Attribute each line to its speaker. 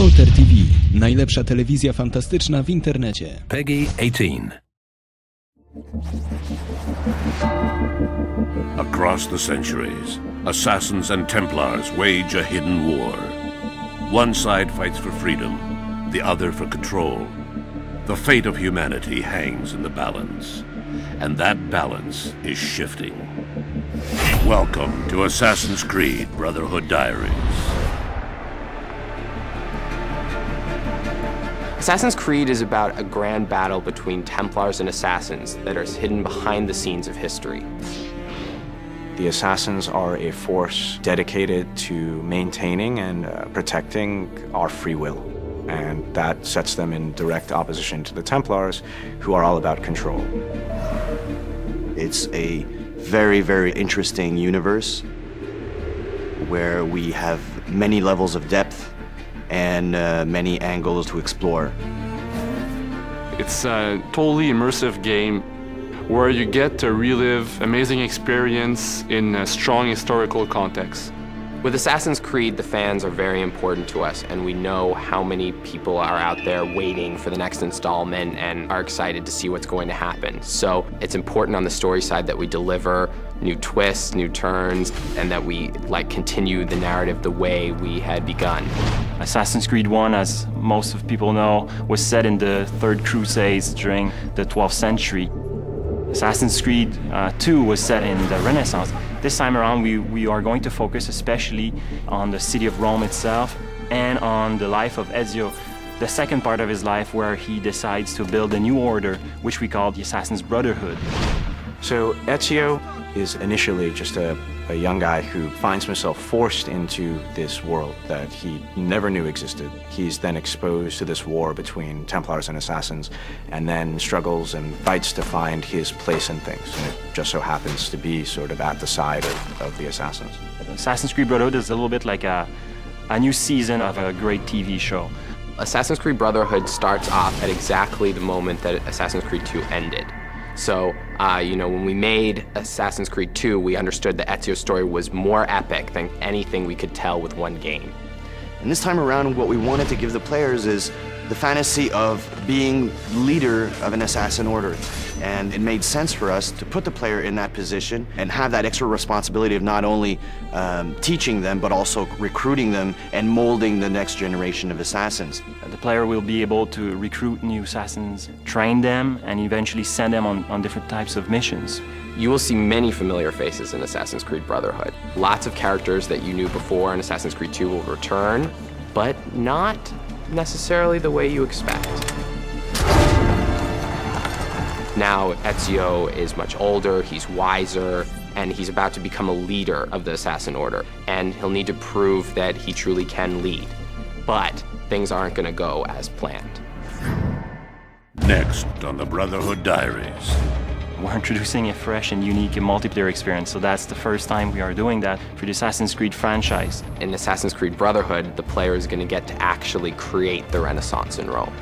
Speaker 1: PolterTV. Najlepsza telewizja fantastyczna w internecie.
Speaker 2: PEGI 18.
Speaker 3: Across the centuries, assassins and Templars wage a hidden war. One side fights for freedom, the other for control. The fate of humanity hangs in the balance, and that balance is shifting. Welcome to Assassin's Creed Brotherhood Diaries.
Speaker 4: Assassin's Creed is about a grand battle between Templars and Assassins that is hidden behind the scenes of history.
Speaker 5: The Assassins are a force dedicated to maintaining and protecting our free will. And that sets them in direct opposition to the Templars, who are all about control.
Speaker 6: It's a very, very interesting universe where we have many levels of depth and many angles to explore.
Speaker 7: It's a totally immersive game where you get to relive amazing experience in a strong historical context.
Speaker 4: With Assassin's Creed, the fans are very important to us, and we know how many people are out there waiting for the next installment and are excited to see what's going to happen. So it's important on the story side that we deliver new twists, new turns, and that we continue the narrative the way we had begun.
Speaker 8: Assassin's Creed 1, as most of people know, was set in the Third Crusades during the 12th century. Assassin's Creed 2 was set in the Renaissance. This time around, we are going to focus especially on the city of Rome itself and on the life of Ezio, the second part of his life where he decides to build a new order, which we call the Assassin's Brotherhood.
Speaker 5: So Ezio is initially just a young guy who finds himself forced into this world that he never knew existed. He's then exposed to this war between Templars and Assassins, and then struggles and fights to find his place in things. And it just so happens to be sort of at the side of the Assassins.
Speaker 8: Assassin's Creed Brotherhood is a little bit like a new season of a great TV show.
Speaker 4: Assassin's Creed Brotherhood starts off at exactly the moment that Assassin's Creed 2 ended. So, when we made Assassin's Creed 2, we understood that Ezio's story was more epic than anything we could tell with one game.
Speaker 6: And this time around, what we wanted to give the players is the fantasy of being leader of an assassin order. And it made sense for us to put the player in that position and have that extra responsibility of not only teaching them, but also recruiting them and molding the next generation of assassins.
Speaker 8: The player will be able to recruit new assassins, train them, and eventually send them on different types of missions.
Speaker 4: You will see many familiar faces in Assassin's Creed Brotherhood. Lots of characters that you knew before in Assassin's Creed 2 will return, but not necessarily the way you expect. Now, Ezio is much older, he's wiser, and he's about to become a leader of the Assassin Order, and he'll need to prove that he truly can lead. But things aren't going to go as planned.
Speaker 3: Next on the Brotherhood Diaries.
Speaker 8: We're introducing a fresh and unique multiplayer experience, so that's the first time we are doing that for the Assassin's Creed franchise.
Speaker 4: In Assassin's Creed Brotherhood, the player is going to get to actually create the Renaissance in Rome.